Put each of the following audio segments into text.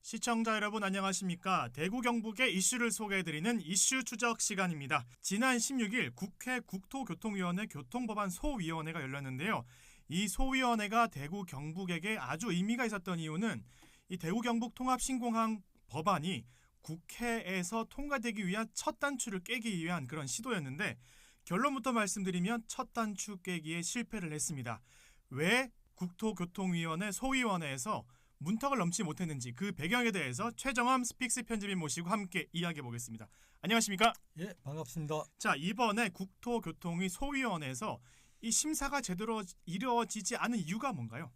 시청자 여러분 안녕하십니까? 대구 경북의 이슈를 소개해드리는 이슈 추적 시간입니다. 지난 16일 국회 국토교통위원회 교통법안 소위원회가 열렸는데요. 이 소위원회가 대구 경북에게 아주 의미가 있었던 이유는 이 대구 경북 통합신공항 법안이 국회에서 통과되기 위한 첫 단추를 깨기 위한 그런 시도였는데 결론부터 말씀드리면 첫 단추 깨기에 실패를 했습니다. 왜 국토교통위원회 소위원회에서 문턱을 넘지 못했는지 그 배경에 대해서 최정엄 스픽스 편집인 모시고 함께 이야기해 보겠습니다. 안녕하십니까? 예, 반갑습니다. 자, 이번에 국토교통위 소위원회에서 이 심사가 제대로 이루어지지 않은 이유가 뭔가요?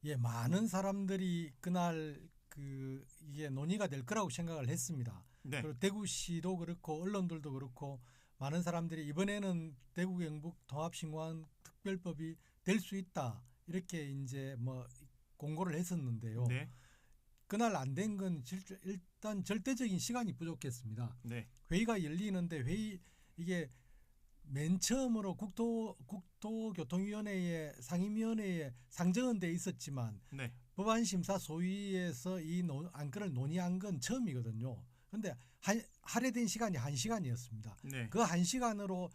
예, 많은 사람들이 그날 이게 논의가 될 거라고 생각을 했습니다. 네. 그리고 대구시도 그렇고 언론들도 그렇고 많은 사람들이 이번에는 대구 경북 통합신공항 특별법이 될 수 있다 이렇게 이제 뭐 공고를 했었는데요. 네. 그날 안 된 건 일단 절대적인 시간이 부족했습니다. 네. 회의가 열리는데 이게 맨 처음으로 국토교통위원회에 상임위원회에 상정은 돼 있었지만 네. 법안심사 소위에서 이 안건을 논의한 건 처음이거든요. 그런데 할애된 시간이 1시간이었습니다. 네. 그 1시간으로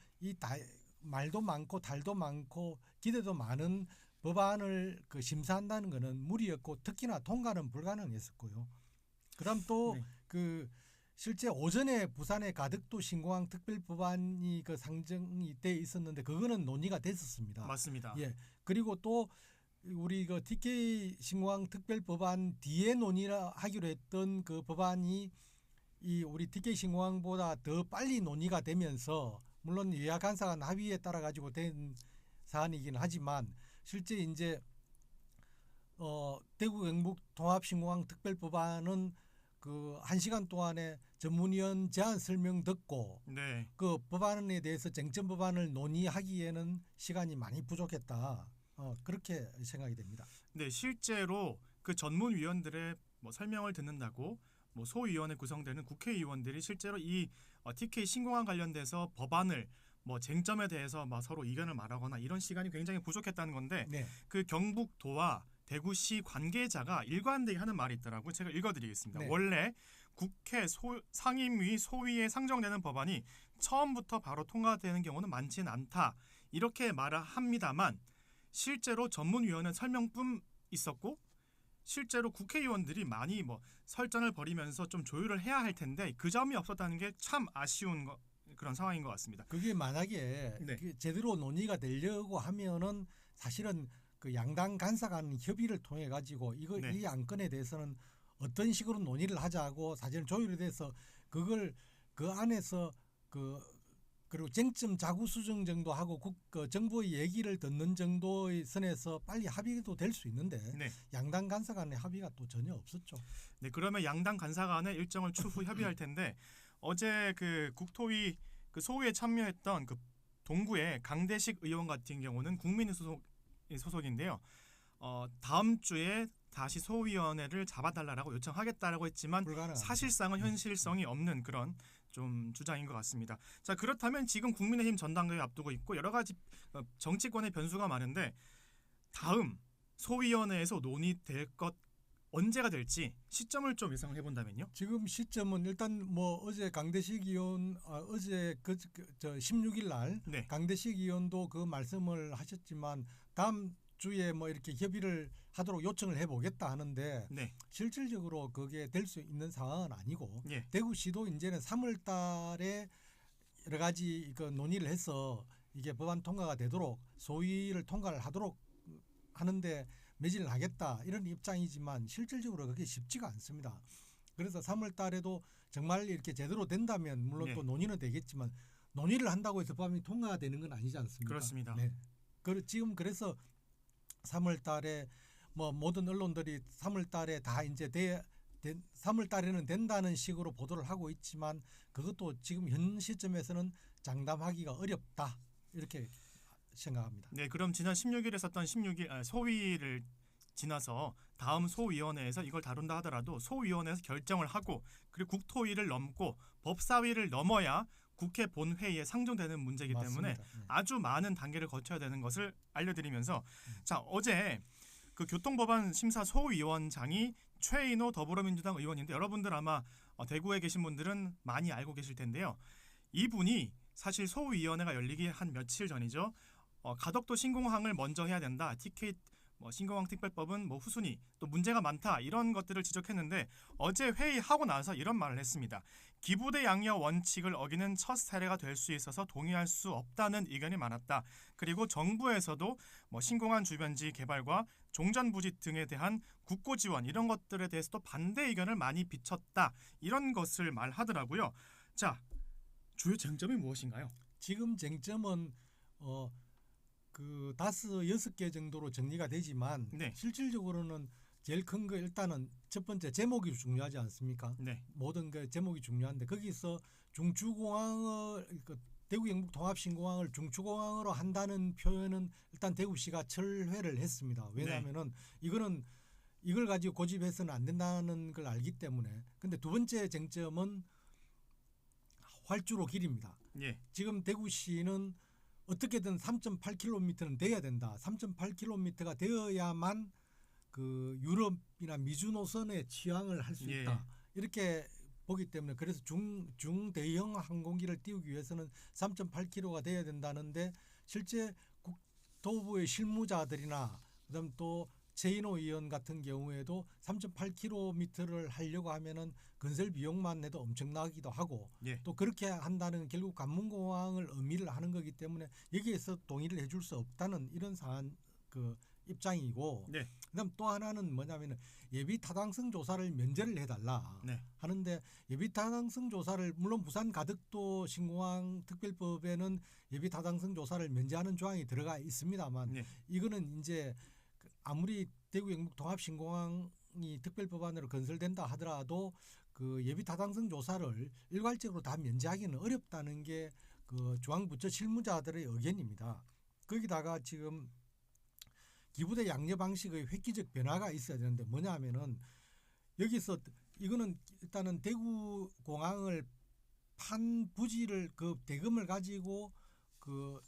말도 많고 달도 많고 기대도 많은 법안을 심사한다는 것은 무리였고 특히나 통과는 불가능했었고요. 그럼 또 실제 오전에 부산의 가덕도 신공항 특별법안이 상정이 돼 있었는데 그거는 논의가 됐었습니다. 맞습니다. 예. 그리고 또 우리 TK 신공항 특별법안 뒤에 논의를 하기로 했던 그 법안이 이 우리 TK 신공항보다 더 빨리 논의가 되면서 물론 여야 간사간 합의에 따라 가지고 된 사안이긴 하지만 실제 이제 대구 경북 통합신공항 특별법안은 그 1시간 동안에 전문위원 제안 설명 듣고 네. 그 법안에 대해서 쟁점 법안을 논의하기에는 시간이 많이 부족했다. 그렇게 생각이 됩니다. 네, 실제로 그 전문위원들의 설명을 듣는다고 소위원회 구성되는 국회의원들이 실제로 이 TK 신공항 관련돼서 법안을 쟁점에 대해서 서로 의견을 말하거나 이런 시간이 굉장히 부족했다는 건데 네. 그 경북도와 대구시 관계자가 일관되게 하는 말이 있더라고요. 제가 읽어드리겠습니다. 네. 원래 국회 상임위 소위에 상정되는 법안이 처음부터 바로 통과되는 경우는 많지는 않다. 이렇게 말을 합니다만 실제로 전문위원회 설명뿐 있었고 실제로 국회의원들이 많이 설전을 벌이면서 좀 조율을 해야 할 텐데 그 점이 없었다는 게 참 아쉬운 그런 상황인 것 같습니다. 그게 만약에 제대로 논의가 되려고 하면은 사실은 그 양당 간사 간 협의를 통해 가지고 이 안건에 대해서는 어떤 식으로 논의를 하자고 사실 조율이 돼서 그걸 그 안에서 그리고 쟁점 자구 수정 정도 하고 정부의 얘기를 듣는 정도의 선에서 빨리 합의도 될 수 있는데 양당 간사 간의 합의가 또 전혀 없었죠. 네, 그러면 양당 간사 간의 일정을 추후 협의할 텐데 어제 그 국토위 그 소위에 참여했던 그 동구의 강대식 의원 같은 경우는 국민의 소속인데요. 다음 주에 다시 소위원회를 잡아달라고 요청하겠다라고 했지만 불가능합니다. 사실상은 현실성이 없는 그런 좀 주장인 것 같습니다. 자, 그렇다면 지금 국민의힘 전당대회 앞두고 있고 여러 가지 정치권의 변수가 많은데 다음 소위원회에서 논의될 것 언제가 될지 시점을 좀 예상을 해본다면요. 지금 시점은 일단 어제 강대식 의원 어제 16일 날 강대식 의원도 그 말씀을 하셨지만 다음 주에 이렇게 협의를 하도록 요청을 해보겠다 하는데 실질적으로 그게 될 수 있는 상황은 아니고 대구시도 이제는 3월달에 여러 가지 논의를 해서 이게 법안 통과가 되도록 소위를 통과를 하도록 하는데 매진을 하겠다 이런 입장이지만 실질적으로 그게 쉽지가 않습니다. 그래서 3월달에도 정말 이렇게 제대로 된다면 물론 또 논의는 되겠지만 논의를 한다고 해서 법안이 통과되는 건 아니지 않습니까? 그렇습니다. 네. 지금 그래서 3월달에 모든 언론들이 3월달에 다 이제 3월달에는 된다는 식으로 보도를 하고 있지만 그것도 지금 현 시점에서는 장담하기가 어렵다 이렇게 생각합니다. 네, 그럼 지난 16일에 있었던 소위를 지나서 다음 소위원회에서 이걸 다룬다 하더라도 소위원회에서 결정을 하고 그리고 국토위를 넘고 법사위를 넘어야 국회 본회의에 상정되는 문제이기 때문에 아주 많은 단계를 거쳐야 되는 것을 알려드리면서 자, 어제 그 교통법안 심사 소위원장이 최인호 더불어민주당 의원인데 여러분들 아마 대구에 계신 분들은 많이 알고 계실 텐데요. 이분이 사실 소위원회가 열리기 한 며칠 전이죠. 가덕도 신공항을 먼저 해야 된다. TK 신공항 특별법은 후순위 또 문제가 많다 이런 것들을 지적했는데 어제 회의하고 나서 이런 말을 했습니다. 기부대 양여 원칙을 어기는 첫 사례가 될 수 있어서 동의할 수 없다는 의견이 많았다. 그리고 정부에서도 신공항 주변지 개발과 종전부지 등에 대한 국고 지원 이런 것들에 대해서도 반대 의견을 많이 비췄다. 이런 것을 말하더라고요. 자, 주요 쟁점이 무엇인가요? 지금 쟁점은 그 5-6개 정도로 정리가 되지만 네. 실질적으로는 제일 큰 거 일단은 첫 번째 제목이 중요하지 않습니까? 네. 모든 그 제목이 중요한데 거기서 중추공항을 대구 경북 통합신공항을 중추공항으로 한다는 표현은 일단 대구시가 철회를 했습니다. 왜냐하면은 이거는 이걸 가지고 고집해서는 안 된다는 걸 알기 때문에. 근데 두 번째 쟁점은 활주로 길입니다. 예. 지금 대구시는 어떻게든 3.8km는 돼야 된다. 3.8km가 되어야만 그 유럽이나 미주 노선의 취항을 할 수 있다. 이렇게 보기 때문에 그래서 중대형 항공기를 띄우기 위해서는 3.8km가 돼야 된다는데 실제 국토부의 실무자들이나 그다음 또 최인호 의원 같은 경우에도 3.8km를 하려고 하면은 건설 비용만 내도 엄청나기도 하고 또 그렇게 한다는 결국 관문공항을 의미를 하는 거기 때문에 여기에서 동의를 해줄 수 없다는 이런 상한 그 입장이고 그다음 또 하나는 뭐냐면은 예비 타당성 조사를 면제를 해달라 하는데 예비 타당성 조사를 물론 부산 가덕도 신공항 특별법에는 예비 타당성 조사를 면제하는 조항이 들어가 있습니다만 이거는 이제 아무리 대구 경북 통합 신공항이 특별법안으로 건설된다 하더라도 그 예비 타당성 조사를 일괄적으로 다 면제하기는 어렵다는 게 그 중앙부처 실무자들의 의견입니다. 거기다가 지금 기부대 양여 방식의 획기적 변화가 있어야 되는데 뭐냐면은 여기서 이거는 일단은 대구 공항을 판 부지를 그 대금을 가지고 그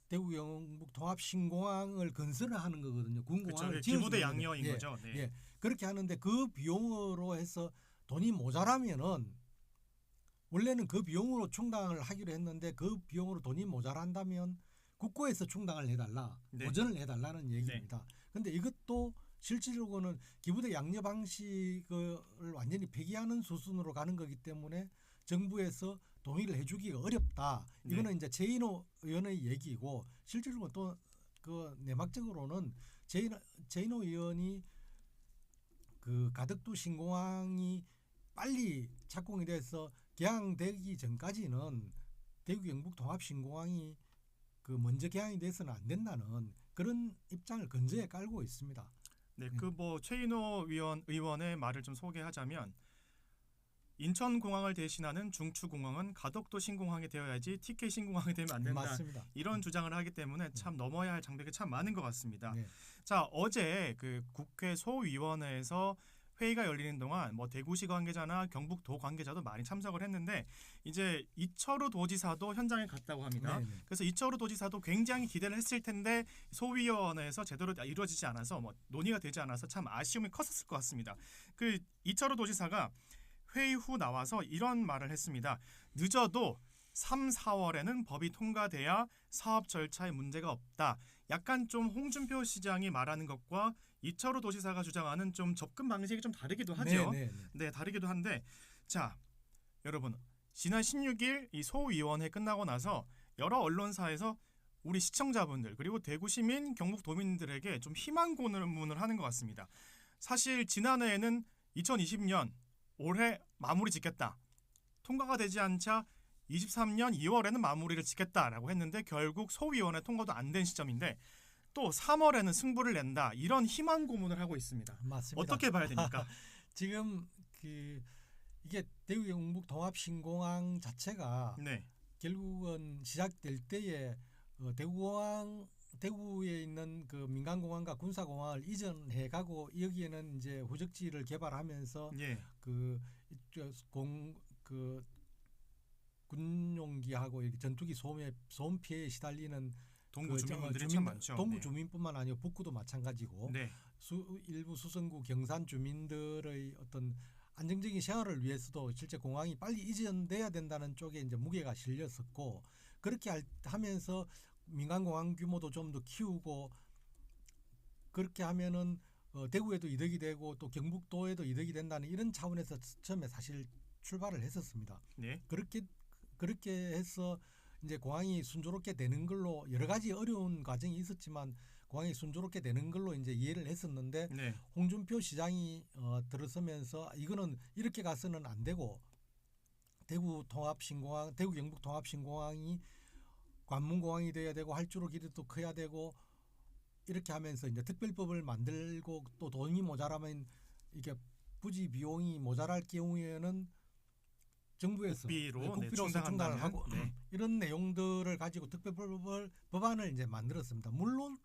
대구 경북 통합 신공항을 건설을 하는 거거든요. 군공항을 지어주는 기부대 양여인 거죠. 예. 그렇게 하는데 그 비용으로 해서 돈이 모자라면은 원래는 그 비용으로 충당을 하기로 했는데 그 비용으로 돈이 모자란다면 국고에서 충당을 해달라, 보전을 해달라는 얘기입니다. 그런데 이것도 실질적으로는 기부대 양여 방식을 완전히 폐기하는 수순으로 가는 거기 때문에 정부에서 동의를 해주기가 어렵다. 이거는 이제 최인호 의원의 얘기고 실질적으로 또 그 내막적으로는 최인호 의원이 그 가덕도 신공항이 빨리 착공이 돼서 개항되기 전까지는 대구 경북 통합 신공항이 그 먼저 개항이 돼서는 안 된다는 그런 입장을 건조에 깔고 있습니다. 네, 그 최인호 의원의 말을 좀 소개하자면 인천공항을 대신하는 중추공항은 가덕도 신공항이 되어야지 TK 신공항이 되면 안 된다. 맞습니다. 이런 주장을 하기 때문에 참 넘어야 할 장벽이 참 많은 것 같습니다. 자, 어제 그 국회 소위원회에서 회의가 열리는 동안 대구시 관계자나 경북도 관계자도 많이 참석을 했는데 이제 이철우 도지사도 현장에 갔다고 합니다. 그래서 이철우 도지사도 굉장히 기대를 했을 텐데 소위원회에서 제대로 이루어지지 않아서 논의가 되지 않아서 참 아쉬움이 컸었을 것 같습니다. 그 이철우 도지사가 회의 후 나와서 이런 말을 했습니다. 늦어도 3, 4월에는 법이 통과돼야 사업 절차에 문제가 없다. 약간 좀 홍준표 시장이 말하는 것과 이철우 도지사가 주장하는 좀 접근 방식이 좀 다르기도 하죠. 네, 다르기도 한데 자, 여러분 지난 16일 이 소위원회 끝나고 나서 여러 언론사에서 우리 시청자분들 그리고 대구 시민, 경북 도민들에게 좀 희망 고문을 하는 것 같습니다. 사실 지난해에는 2020년 올해 마무리 짓겠다. 통과가 되지 않자 23년 2월에는 마무리를 짓겠다라고 했는데 결국 소위원회 통과도 안 된 시점인데 또 3월에는 승부를 낸다. 이런 희망 고문을 하고 있습니다. 맞습니다. 어떻게 봐야 됩니까? 지금 이게 대구 경북 통합 신공항 자체가 결국은 시작될 때에 대구에 있는 그 민간공항과 군사공항을 이전해가고 여기에는 이제 후적지를 개발하면서 그 군용기하고 이렇게 전투기 소음 피해에 시달리는 동구 주민분들이 참 많죠. 동구 주민뿐만 아니고 북구도 마찬가지고 일부 수성구 경산 주민들의 어떤 안정적인 생활을 위해서도 실제 공항이 빨리 이전돼야 된다는 쪽에 이제 무게가 실렸었고, 그렇게 하면서 민간 공항 규모도 좀 더 키우고, 그렇게 하면은 대구에도 이득이 되고 또 경북도에도 이득이 된다는 이런 차원에서 처음에 사실 출발을 했었습니다. 네. 그렇게 해서 이제 공항이 순조롭게 되는 걸로, 여러 가지 어려운 과정이 있었지만 공항이 순조롭게 되는 걸로 이제 이해를 했었는데, 네. 홍준표 시장이 들어서면서 이거는 이렇게 가서는 안 되고, 대구 경북 통합 신공항이 관문공항이 돼야 되고 활주로 길이도 커야 되고, 이렇게 하면서 이제 특별법을 만들고, 또 돈이 모자라면 이게 부지 비용이 모자랄 경우에는 정부에서 국비로 충당을 하고 이런 내용들을 가지고 법안을 이제 만들었습니다. 물론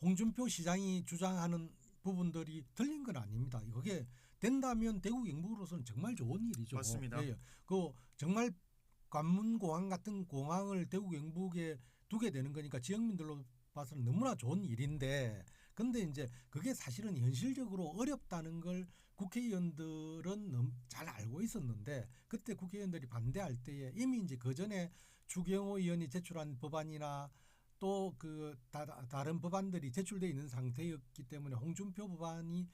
홍준표 시장이 주장하는 부분들이 틀린 건 아닙니다. 이게 된다면 대구 경북으로서는 정말 좋은 일이죠. 맞습니다. 예. 그 정말 관문공항 같은 공항을 대구 경북에 두게 되는 거니까 지역민들로 봐서는 너무나 좋은 일인데, 근데 이제 그게 사실은 현실적으로 어렵다는 걸 국회의원들은 잘 알고 있었는데, 그때 국회의원들이 반대할 때에 이미 이제 그 전에 추경호 의원이 제출한 법안이나 또 그 다른 법안들이 제출돼 있는 상태였기 때문에 홍준표 법안이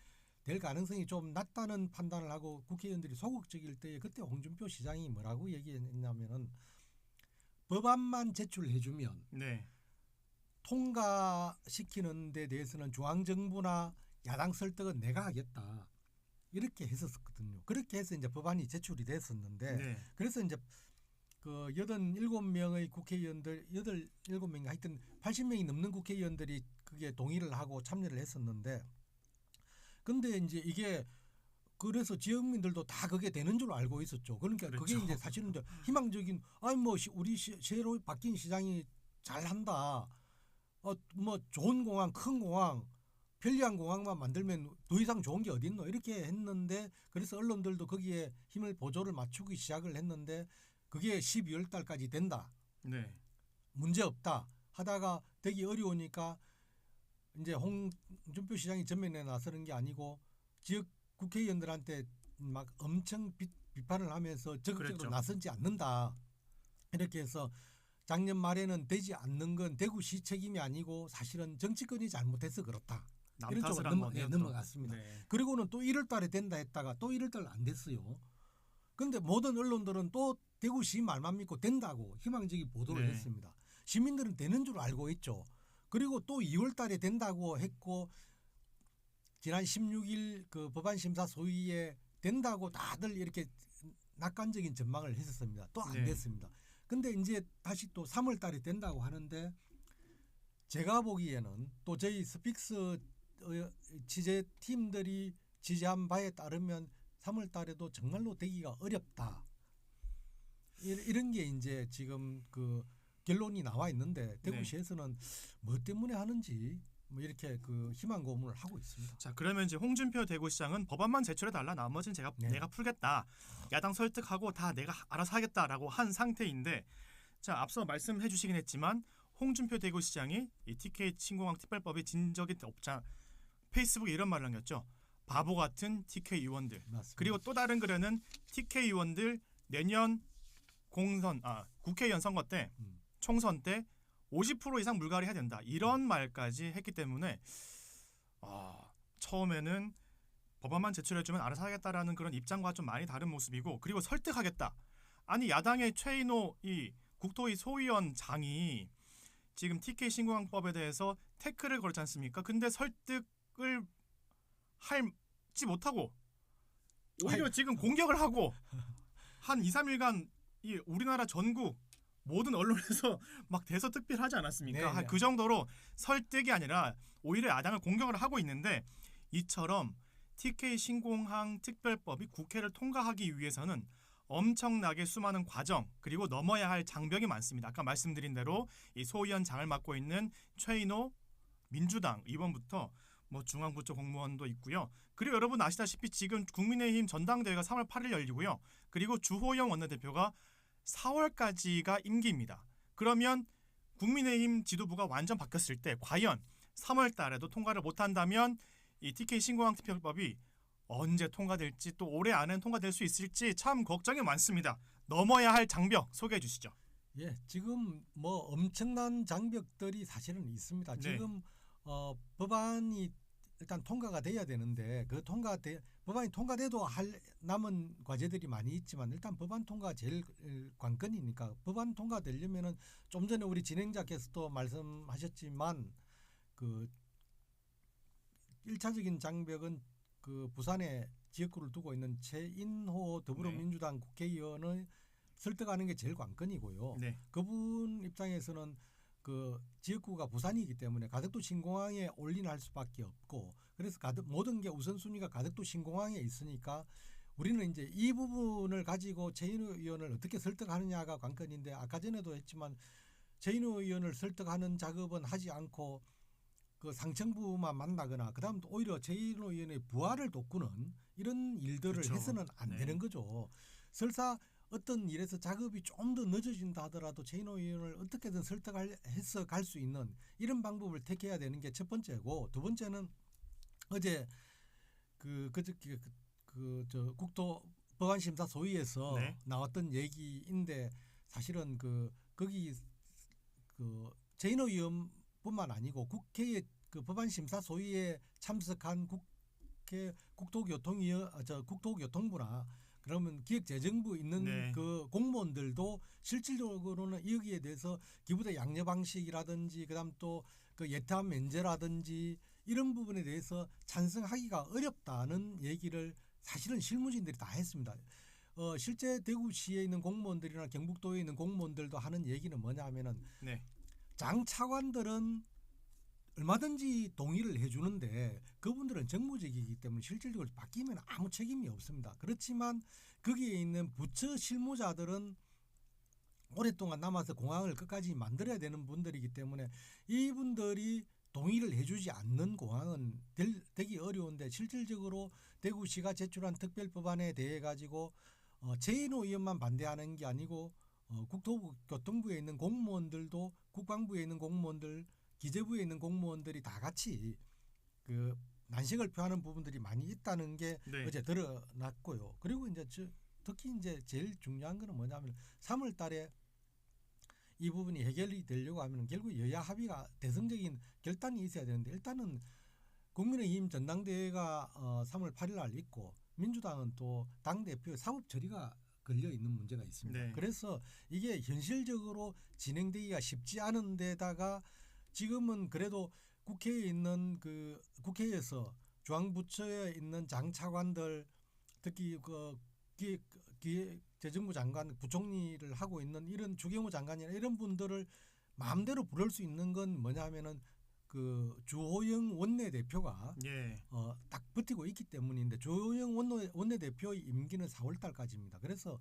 될 가능성이 좀 낮다는 판단을 하고 국회의원들이 소극적일 때에, 그때 홍준표 시장이 뭐라고 얘기했냐면은, 법안만 제출해주면 통과시키는 데 대해서는 중앙정부나 야당 설득은 내가 하겠다, 이렇게 했었거든요. 그렇게 해서 이제 법안이 제출이 됐었는데, 그래서 이제 그 87명의 국회의원들, 87명이 하여튼 80명이 넘는 국회의원들이 그게 동의를 하고 참여를 했었는데, 근데 이제 이게 그래서 지역민들도 다 그게 되는 줄 알고 있었죠. 그러니까 그게 이제 사실은 이제 희망적인, 우리 새로 바뀐 시장이 잘한다. 뭐 좋은 공항, 큰 공항, 편리한 공항만 만들면 더 이상 좋은 게 어디 있노, 이렇게 했는데, 그래서 언론들도 거기에 힘을 보조를 맞추기 시작을 했는데, 그게 12월 달까지 된다. 문제 없다 하다가 되기 어려우니까 이제 홍준표 시장이 전면에 나서는 게 아니고 지역 국회의원들한테 막 엄청 비판을 하면서 적극적으로 나서지 않는다. 이렇게 해서 작년 말에는 되지 않는 건 대구시 책임이 아니고 사실은 정치권이 잘못해서 그렇다. 이런 쪽으로 넘어갔습니다. 그리고는 또 1월 달에 된다 했다가 또 1월 달 안 됐어요. 그런데 모든 언론들은 또 대구시 말만 믿고 된다고 희망적인 보도를 했습니다. 시민들은 되는 줄 알고 있죠. 그리고 또 2월 달에 된다고 했고, 지난 16일 그 법안 심사 소위에 된다고 다들 이렇게 낙관적인 전망을 했었습니다. 또 안 됐습니다. 근데 이제 다시 또 3월 달에 된다고 하는데, 제가 보기에는 또 저희 스픽스 취재팀들이 취재한 바에 따르면 3월 달에도 정말로 되기가 어렵다. 이런 게 이제 지금 그 결론이 나와 있는데, 대구시에서는 뭐 때문에 하는지 뭐 이렇게 그 희망 고문을 하고 있습니다. 자, 그러면 이제 홍준표 대구시장은 법안만 제출해 달라, 나머지는 내가 풀겠다, 야당 설득하고 다 내가 알아서 하겠다라고 한 상태인데, 자, 앞서 말씀해 주시긴 했지만 홍준표 대구시장이 이 TK 신공항 특별법이 진적이 없자 페이스북에 이런 말을 남겼죠. 바보 같은 TK 의원들. 맞습니다. 그리고 또 다른 글에는 TK 의원들 내년 국회의원 선거 때 총선 때 50% 이상 물갈이해야 된다, 이런 말까지 했기 때문에 처음에는 법안만 제출해주면 알아서 하겠다라는 그런 입장과 좀 많이 다른 모습이고, 그리고 설득하겠다. 아니, 야당의 최인호 이 국토위 소위원 장이 지금 TK 신공항법에 대해서 태클을 걸지 않습니까? 근데 설득을 하지 못하고 오히려 지금 공격을 하고 한 2, 3일간 이 우리나라 전국 모든 언론에서 막 대서특필하지 않았습니까? 그 정도로 설득이 아니라 오히려 야당을 공격을 하고 있는데, 이처럼 TK 신공항 특별법이 국회를 통과하기 위해서는 엄청나게 수많은 과정, 그리고 넘어야 할 장벽이 많습니다. 아까 말씀드린 대로 이 소위원장을 맡고 있는 최인호 민주당 의원부터 뭐 중앙부처 공무원도 있고요. 그리고 여러분 아시다시피 지금 국민의힘 전당대회가 3월 8일 열리고요. 그리고 주호영 원내대표가 4월까지가 임기입니다. 그러면 국민의힘 지도부가 완전 바뀌었을 때 과연 3월 달에도 통과를 못한다면 이 TK 신공항 특별법이 언제 통과될지 또 올해 안에 통과될 수 있을지 참 걱정이 많습니다. 넘어야 할 장벽 소개해 주시죠. 예, 지금 뭐 엄청난 장벽들이 사실은 있습니다. 네. 지금 법안이 일단 통과가 돼야 되는데 법안이 통과돼도 할 남은 과제들이 많이 있지만 일단 법안 통과가 제일 관건이니까 법안 통과되려면은 좀 전에 우리 진행자께서도 말씀하셨지만 그 1차적인 장벽은 그 부산에 지역구를 두고 있는 최인호 더불어민주당 국회의원을 설득하는 게 제일 관건이고요. 네. 그분 입장에서는 그 지역구가 부산이기 때문에 가덕도 신공항에 올인할 수밖에 없고 그래서 모든 게 우선순위가 가덕도 신공항에 있으니까 우리는 이제 이 부분을 가지고 최인호 의원을 어떻게 설득하느냐가 관건인데 아까 전에도 했지만 최인호 의원을 설득하는 작업은 하지 않고 그 상층부만 만나거나 그다음 오히려 최인호 의원의 부하를 돕고는 이런 일들을 그렇죠. 해서는 안 네. 되는 거죠. 설사 어떤 일에서 작업이 좀 더 늦어진다 하더라도 최인호 의원을 어떻게든 설득해서 갈 수 있는 이런 방법을 택해야 되는 게 첫 번째고 두 번째는 어제 저 국토 법안심사 소위에서 네. 나왔던 얘기인데 사실은 거기 최인호 의원뿐만 아니고 국회의 그 법안심사 소위에 참석한 국토교통부나 그러면 기획재정부 있는 네. 그 공무원들도 실질적으로는 여기에 대해서 기부대 양려 방식이라든지 그다음 또 그 예타 면제라든지 이런 부분에 대해서 찬성하기가 어렵다는 얘기를 사실은 실무진들이 다 했습니다. 실제 대구시에 있는 공무원들이나 경북도에 있는 공무원들도 하는 얘기는 뭐냐면은 네. 장 차관들은 얼마든지 동의를 해주는데 그분들은 정무직이기 때문에 실질적으로 바뀌면 아무 책임이 없습니다. 그렇지만 거기에 있는 부처 실무자들은 오랫동안 남아서 공항을 끝까지 만들어야 되는 분들이기 때문에 이분들이 동의를 해주지 않는 공항은 되기 어려운데 실질적으로 대구시가 제출한 특별법안에 대해 가지고 최인호 의원만 반대하는 게 아니고 국토교통부에 있는 공무원들도 국방부에 있는 공무원들 기재부에 있는 공무원들이 다 같이 그 난색을 표하는 부분들이 많이 있다는 게 네. 어제 드러났고요. 그리고 이제 특히 이제 제일 중요한 거는 뭐냐면 3월 달에 이 부분이 해결이 되려고 하면 결국 여야 합의가 대승적인 결단이 있어야 되는데 일단은 국민의힘 전당대회가 3월 8일 날 있고 민주당은 또 당대표 사법 처리가 걸려 있는 문제가 있습니다. 네. 그래서 이게 현실적으로 진행되기가 쉽지 않은 데다가 지금은 그래도 국회에 있는 국회에서 중앙부처에 있는 장차관들 특히 기획재정부 장관 부총리를 하고 있는 이런 주경호 장관이나 이런 분들을 마음대로 부를 수 있는 건 뭐냐면은 그 주호영 원내대표가 딱 버티고 있기 때문인데 주호영 원내대표의 임기는 4월 달까지입니다. 그래서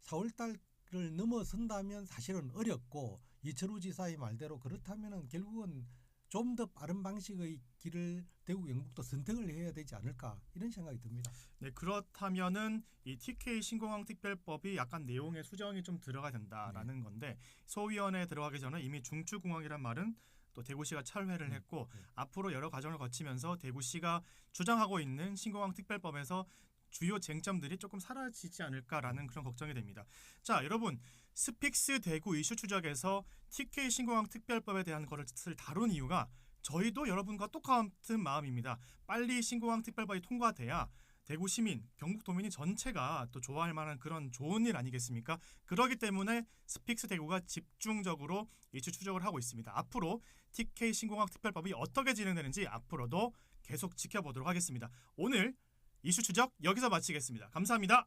4월 달을 넘어선다면 사실은 어렵고 이철우 지사의 말대로 그렇다면은 결국은 좀 더 빠른 방식의 길을 대구 경북도 선택을 해야 되지 않을까 이런 생각이 듭니다. 네, 그렇다면은 이 TK 신공항 특별법이 약간 내용에 수정이 좀 들어가야 된다라는 건데 소위원회에 들어가기 전에 이미 중추공항이란 말은 또 대구시가 철회를 했고 앞으로 여러 과정을 거치면서 대구시가 주장하고 있는 신공항 특별법에서 주요 쟁점들이 조금 사라지지 않을까라는 그런 걱정이 됩니다. 자, 여러분 스픽스 대구 이슈 추적에서 TK 신공항 특별법에 대한 것을 다룬 이유가 저희도 여러분과 똑같은 마음입니다. 빨리 신공항 특별법이 통과돼야 대구 시민, 경북 도민이 전체가 또 좋아할 만한 그런 좋은 일 아니겠습니까? 그렇기 때문에 스픽스 대구가 집중적으로 이슈 추적을 하고 있습니다. 앞으로 TK 신공항 특별법이 어떻게 진행되는지 앞으로도 계속 지켜보도록 하겠습니다. 오늘 이슈 추적 여기서 마치겠습니다. 감사합니다.